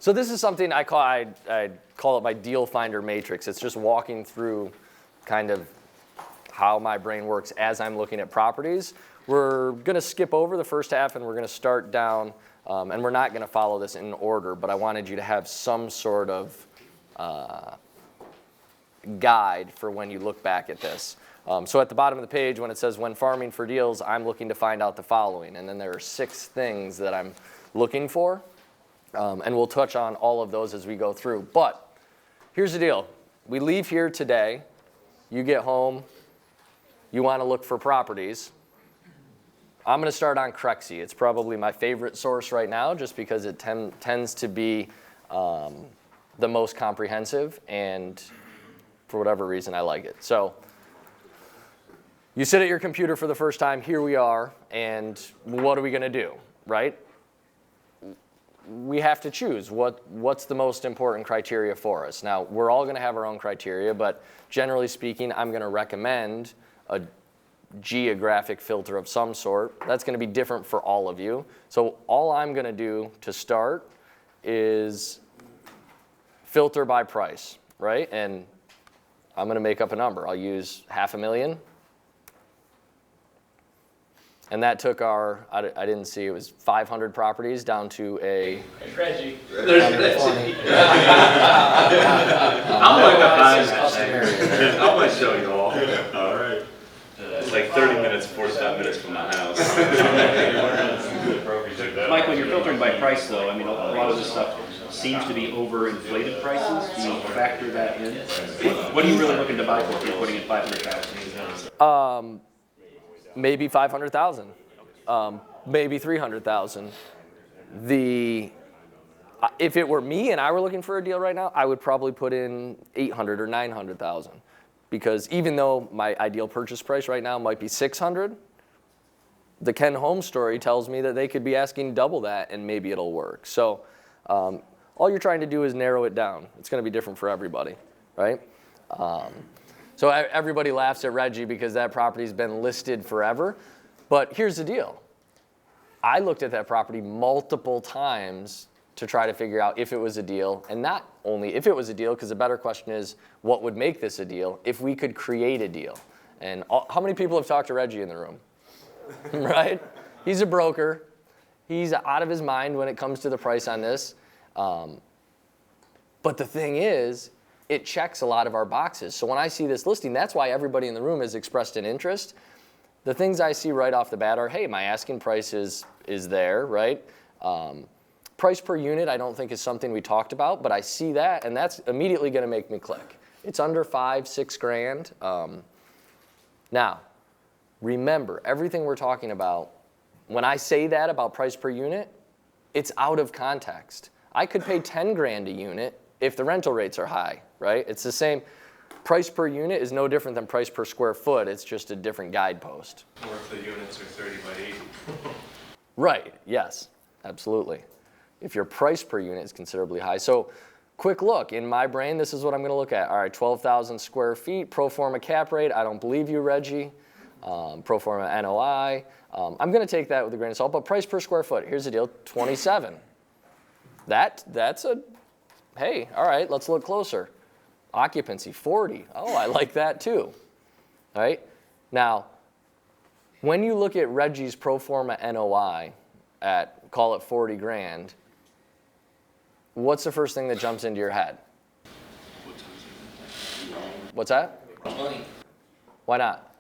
So this is something I call it my deal finder matrix. It's just walking through kind of how my brain works as I'm looking at properties. We're going to skip over the first half and we're going to start down, and we're not going to follow this in order, but I wanted you to have some sort of guide for when you look back at this. So at the bottom of the page, when it says, when farming for deals, I'm looking to find out the following. And then there are 6 things that I'm looking for. And we'll touch on all of those as we go through. But here's the deal. We leave here today. You get home. You want to look for properties. I'm going to start on Crexi. It's probably my favorite source right now just because it tends to be the most comprehensive. And for whatever reason, I like it. So you sit at your computer for the first time. Here we are. And what are we going to do, right? We have to choose what's the most important criteria for us. Now, we're all going to have our own criteria, but generally speaking, I'm going to recommend a geographic filter of some sort. That's going to be different for all of you. So all I'm going to do to start is filter by price, right? And I'm going to make up a number. I'll use $500,000. And that took our, I didn't see, it was 500 properties down to a... Reggie. There's Reggie. I'm going to show you all. All right. It's like 30 minutes, 45 minutes from my house. Mike, when you're filtering by price, though, I mean, a lot of this stuff seems to be overinflated prices. Do you factor that in? What are you really looking to buy for if you're putting in 500,000? Maybe 500,000, maybe 300,000. If it were me and I were looking for a deal right now, I would probably put in 800 or 900,000, because even though my ideal purchase price right now might be 600, the Ken Holmes story tells me that they could be asking double that, and maybe it'll work. So all you're trying to do is narrow it down. It's going to be different for everybody, right? So everybody laughs at Reggie because that property's been listed forever. But here's the deal. I looked at that property multiple times to try to figure out if it was a deal. And not only if it was a deal, because the better question is, what would make this a deal if we could create a deal? And how many people have talked to Reggie in the room? Right? He's a broker. He's out of his mind when it comes to the price on this. But the thing is, it checks a lot of our boxes. So when I see this listing, that's why everybody in the room has expressed an interest. The things I see right off the bat are, hey, my asking price is there, right? Price per unit I don't think is something we talked about, but I see that, and that's immediately going to make me click. It's under $5-6 grand. Now, remember, everything we're talking about, when I say that about price per unit, it's out of context. I could pay 10 grand a unit if the rental rates are high, right? It's the same. Price per unit is no different than price per square foot. It's just a different guidepost. Or if the units are 30 by 80. Right, yes, absolutely. If your price per unit is considerably high. So quick look, in my brain, this is what I'm going to look at. All right, 12,000 square feet, pro forma cap rate. I don't believe you, Reggie. Pro forma NOI. I'm going to take that with a grain of salt, but price per square foot, here's the deal, 27. That's a... Hey, all right, let's look closer. Occupancy, 40. Oh, I like that too. All right? Now, when you look at Reggie's pro forma NOI at, call it 40 grand, what's the first thing that jumps into your head? What's that? Money. Why not?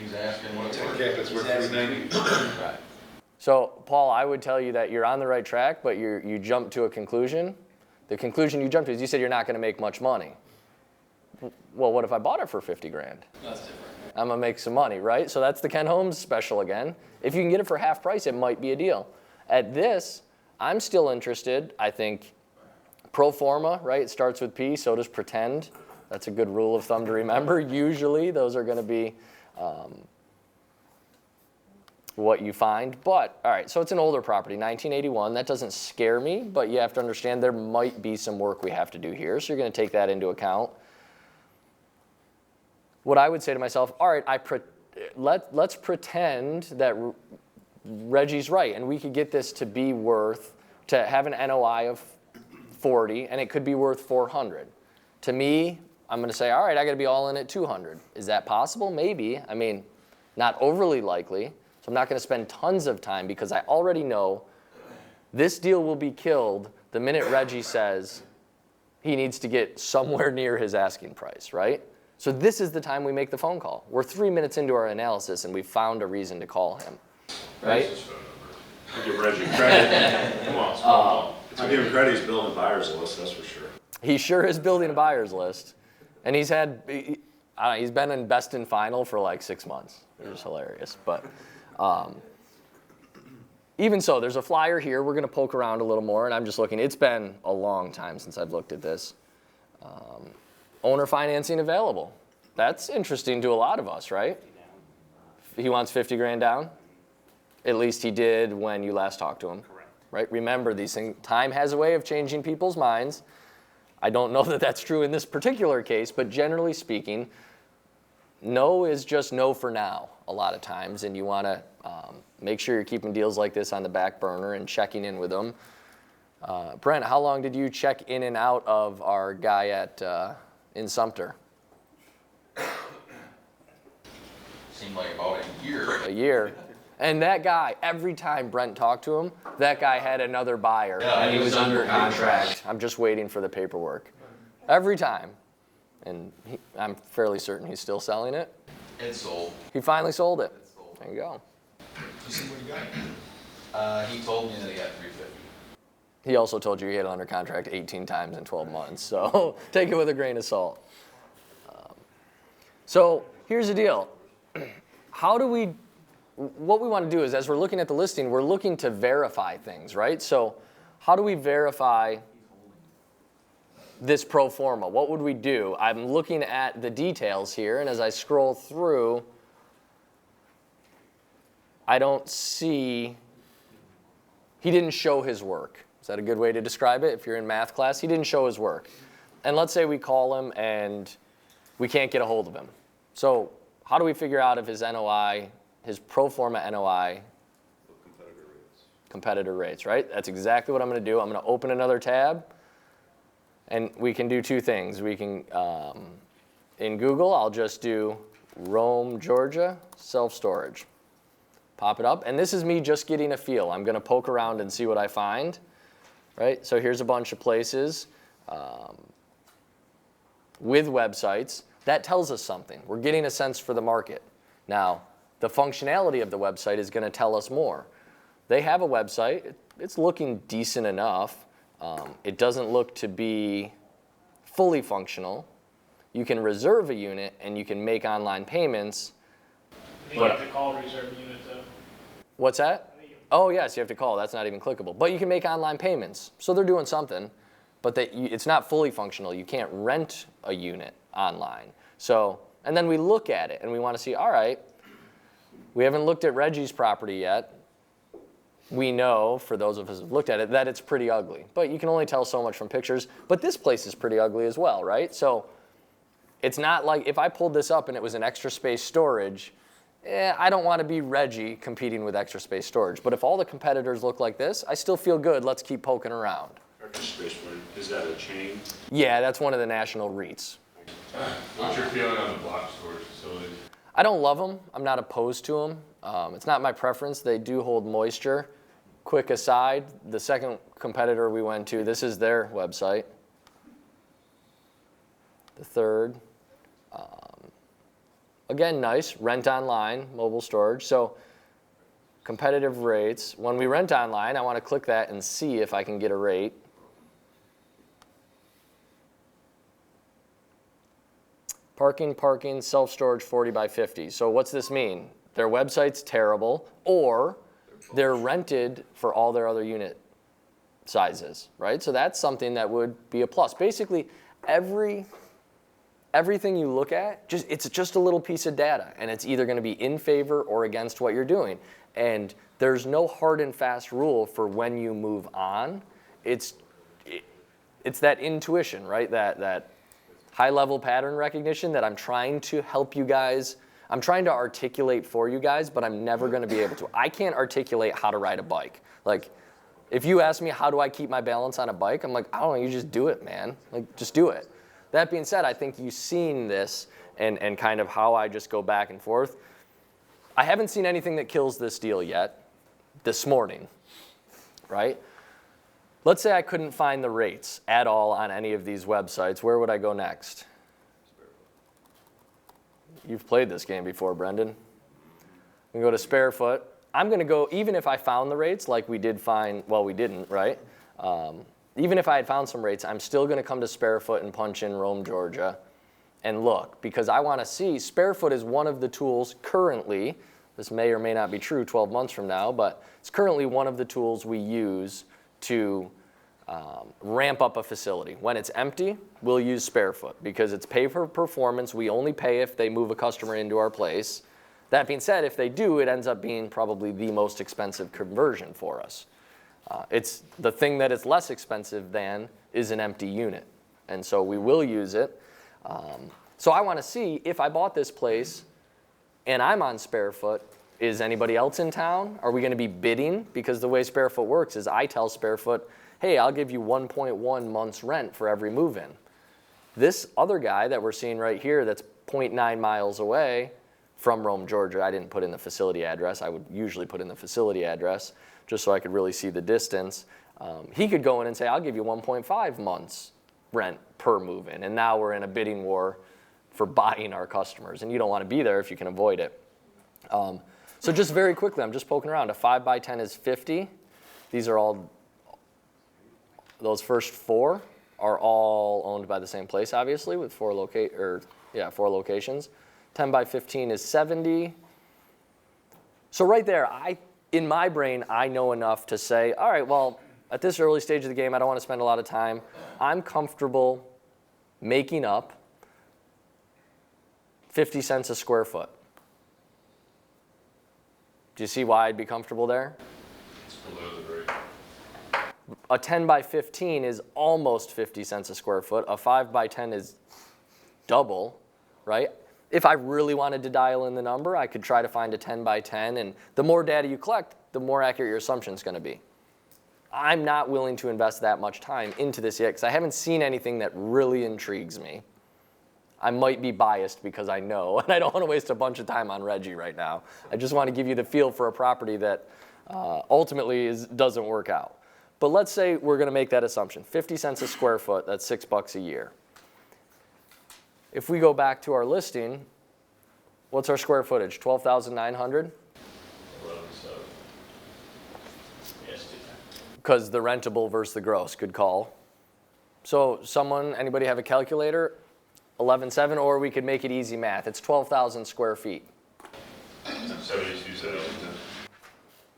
He's asking what It's worth 390. Right. So, Paul, I would tell you that you're on the right track, but you jumped to a conclusion. The conclusion you jumped to is you said you're not going to make much money. Well, what if I bought it for 50 grand? That's different. I'm going to make some money, right? So that's the Ken Holmes special again. If you can get it for half price, it might be a deal. At this, I'm still interested. I think pro forma, right? It starts with P, so does pretend. That's a good rule of thumb to remember. Usually, those are going to be what you find. But, all right, so it's an older property, 1981. That doesn't scare me, but you have to understand there might be some work we have to do here. So you're going to take that into account. What I would say to myself, all right, let's pretend that Reggie's right, and we could get this to be worth to have an NOI of 40, and it could be worth 400. To me, I'm going to say, all right, I got to be all in at 200. Is that possible? Maybe. I mean, not overly likely. So I'm not going to spend tons of time because I already know this deal will be killed the minute Reggie says he needs to get somewhere near his asking price, right? So this is the time we make the phone call. We're 3 minutes into our analysis and we found a reason to call him, right? Give Reggie credit. Come on, small. I'll give him credit, he's building buyer's list, that's for sure. He sure is building a buyer's list. And he's had, he's been in best in final for like 6 months. It was hilarious. But even so, there's a flyer here. We're going to poke around a little more. And I'm just looking. It's been a long time since I've looked at this. Owner financing available. That's interesting to a lot of us, right? He wants 50 grand down? At least he did when you last talked to him. Correct. Right? Remember, these things, time has a way of changing people's minds. I don't know that that's true in this particular case, but generally speaking, no is just no for now a lot of times, and you want to make sure you're keeping deals like this on the back burner and checking in with them. Brent, how long did you check in and out of our guy at in Sumter? Seemed like about a year. A year. And that guy, every time Brent talked to him, that guy had another buyer, Yeah, and he he was was under under contract. I'm just waiting for the paperwork. Every time. And I'm fairly certain he's still selling it. It sold. He finally sold it. It sold. There you go. You see what he got? He told me that he got 350. He also told you he had it under contract 18 times in 12 months, so take it with a grain of salt. So here's the deal. What we want to do is, as we're looking at the listing, we're looking to verify things, right? So how do we verify this pro forma? What would we do? I'm looking at the details here, and as I scroll through, I don't see, he didn't show his work. Is that a good way to describe it? If you're in math class, he didn't show his work. And let's say we call him and we can't get a hold of him. So how do we figure out if his NOI, his pro forma NOI, competitor rates, right? That's exactly what I'm going to do. I'm going to open another tab, and we can do two things. We can, in Google, I'll just do Rome, Georgia, self-storage. Pop it up, and this is me just getting a feel. I'm going to poke around and see what I find, right? So here's a bunch of places with websites. That tells us something. We're getting a sense for the market. Now, the functionality of the website is going to tell us more. They have a website. It's looking decent enough. It doesn't look to be fully functional. You can reserve a unit, and you can make online payments. You have to call reserve unit though. What's that? Oh, yes, you have to call. That's not even clickable. But you can make online payments. So they're doing something. But it's not fully functional. You can't rent a unit online. So, and then we look at it, and we want to see, all right, we haven't looked at Reggie's property yet. We know, for those of us who've looked at it, that it's pretty ugly. But you can only tell so much from pictures. But this place is pretty ugly as well, right? So it's not like if I pulled this up and it was an extra space storage, I don't want to be Reggie competing with extra space storage. But if all the competitors look like this, I still feel good. Let's keep poking around. Extra space one, is that a chain? Yeah, that's one of the national REITs. What's your feeling on the block storage facilities? I don't love them. I'm not opposed to them. It's not my preference. They do hold moisture. Quick aside, the second competitor we went to, this is their website. The third. Again, nice. Rent online, mobile storage. So competitive rates. When we rent online, I want to click that and see if I can get a rate. Parking, self-storage 40 by 50. So what's this mean? Their website's terrible, or they're rented for all their other unit sizes, right? So that's something that would be a plus. Basically, everything you look at, it's just a little piece of data, and it's either going to be in favor or against what you're doing. And there's no hard and fast rule for when you move on. It's that intuition, right? That high-level pattern recognition that I'm trying to help you guys. I'm trying to articulate for you guys, but I'm never going to be able to. I can't articulate how to ride a bike. Like, If you ask me how do I keep my balance on a bike, I'm like, I don't know, you just do it, man. Like, just do it. That being said, I think you've seen this and kind of how I just go back and forth. I haven't seen anything that kills this deal yet this morning, right? Let's say I couldn't find the rates at all on any of these websites. Where would I go next? You've played this game before, Brendan. We go to Sparefoot. I'm going to go, even if I found the rates, like we did find, well, we didn't, right? Even if I had found some rates, I'm still going to come to Sparefoot and punch in Rome, Georgia, and look, because I want to see, Sparefoot is one of the tools currently, this may or may not be true 12 months from now, but it's currently one of the tools we use to ramp up a facility. When it's empty, we'll use Sparefoot because it's pay for performance. We only pay if they move a customer into our place. That being said, if they do, it ends up being probably the most expensive conversion for us. It's the thing that is less expensive than is an empty unit. And so we will use it. So I want to see if I bought this place and I'm on Sparefoot, is anybody else in town? Are we going to be bidding? Because the way Sparefoot works is I tell Sparefoot, hey, I'll give you 1.1 months rent for every move-in. This other guy that we're seeing right here that's 0.9 miles away from Rome, Georgia, I didn't put in the facility address. I would usually put in the facility address just so I could really see the distance. He could go in and say, I'll give you 1.5 months rent per move-in. And now we're in a bidding war for buying our customers. And you don't want to be there if you can avoid it. So just very quickly, I'm just poking around. A 5x10 is 50. These are all, those first four are all owned by the same place, obviously, with four locations. 10x15 is 70. So right there, in my brain, I know enough to say, all right, well, at this early stage of the game, I don't want to spend a lot of time. I'm comfortable making up 50 cents a square foot. Do you see why I'd be comfortable there? It's below the rate. A 10x15 is almost 50 cents a square foot. A 5x10 is double, right? If I really wanted to dial in the number, I could try to find a 10x10, and the more data you collect, the more accurate your assumption is going to be. I'm not willing to invest that much time into this yet because I haven't seen anything that really intrigues me. I might be biased because I know, and I don't want to waste a bunch of time on Reggie right now. I just want to give you the feel for a property that ultimately doesn't work out. But let's say we're going to make that assumption. 50 cents a square foot, that's $6 a year. If we go back to our listing, what's our square footage? 12,900? 11.7. Yes, do Because the rentable versus the gross, good call. So anybody have a calculator? 11.7, or we could make it easy math. It's 12,000 square feet. 72,000.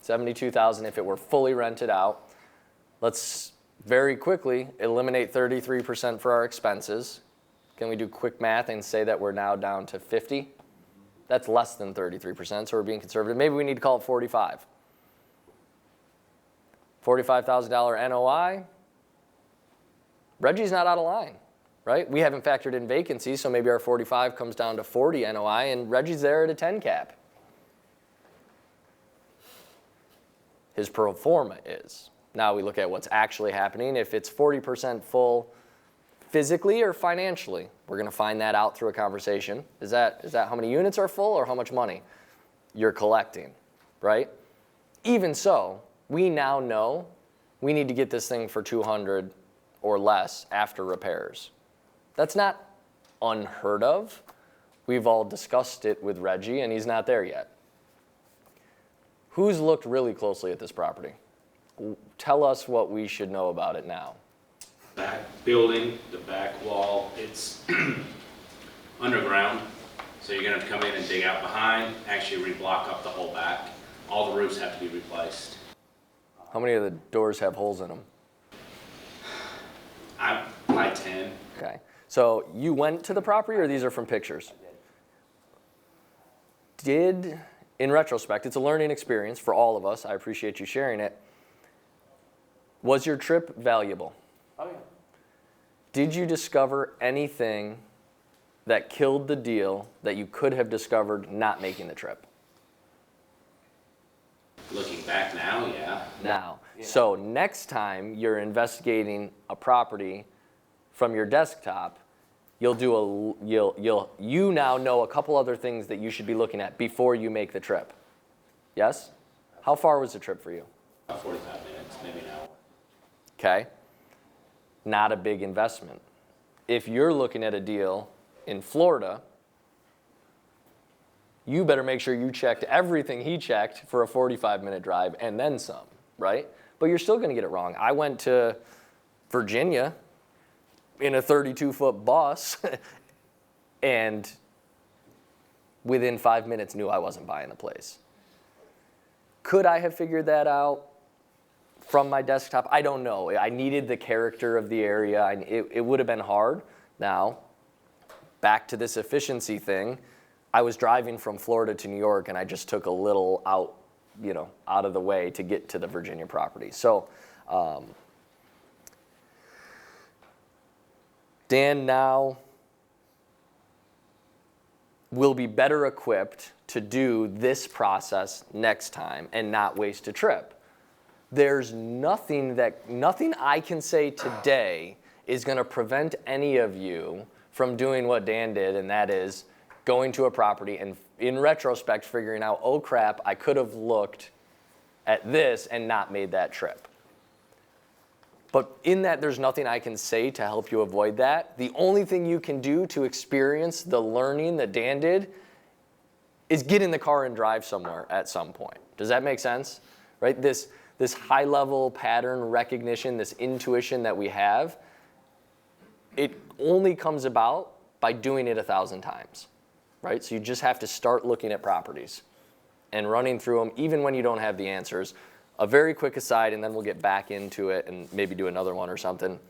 72,000 if it were fully rented out. Let's very quickly eliminate 33% for our expenses. Can we do quick math and say that we're now down to 50? That's less than 33%, so we're being conservative. Maybe we need to call it 45. $45,000 NOI. Reggie's not out of line, right? We haven't factored in vacancy, so maybe our 45 comes down to 40 NOI, and Reggie's there at a 10 cap. His pro forma is. Now we look at what's actually happening. If it's 40% full physically or financially, we're going to find that out through a conversation. Is that how many units are full or how much money you're collecting, right? Even so, we now know we need to get this thing for 200 or less after repairs. That's not unheard of. We've all discussed it with Reggie, and he's not there yet. Who's looked really closely at this property? Tell us what we should know about it now. Back building, the back wall, it's underground. So you're gonna have to come in and dig out behind, actually reblock up the whole back. All the roofs have to be replaced. How many of the doors have holes in them? Probably 10. Okay. So you went to the property, or these are from pictures? In retrospect, it's a learning experience for all of us. I appreciate you sharing it. Was your trip valuable? Oh yeah. Did you discover anything that killed the deal that you could have discovered not making the trip? Looking back now, yeah. Now, So next time you're investigating a property from your desktop, you now know a couple other things that you should be looking at before you make the trip. Yes? How far was the trip for you? About 45 minutes, maybe an hour. Okay? Not a big investment. If you're looking at a deal in Florida, you better make sure you checked everything he checked for a 45-minute drive and then some, right? But you're still going to get it wrong. I went to Virginia in a 32-foot bus and within 5 minutes knew I wasn't buying the place. Could I have figured that out from my desktop? I don't know. I needed the character of the area. It would have been hard. Now, back to this efficiency thing, I was driving from Florida to New York and I just took a little out of the way to get to the Virginia property. So, Dan now will be better equipped to do this process next time and not waste a trip. There's nothing I can say today is going to prevent any of you from doing what Dan did, and that is going to a property and in retrospect figuring out, oh crap, I could have looked at this and not made that trip. But in that, there's nothing I can say to help you avoid that. The only thing you can do to experience the learning that Dan did is get in the car and drive somewhere at some point. Does that make sense? Right? This high-level pattern recognition, this intuition that we have, it only comes about by doing it 1,000 times. Right? So you just have to start looking at properties and running through them, even when you don't have the answers. A very quick aside, and then we'll get back into it and maybe do another one or something.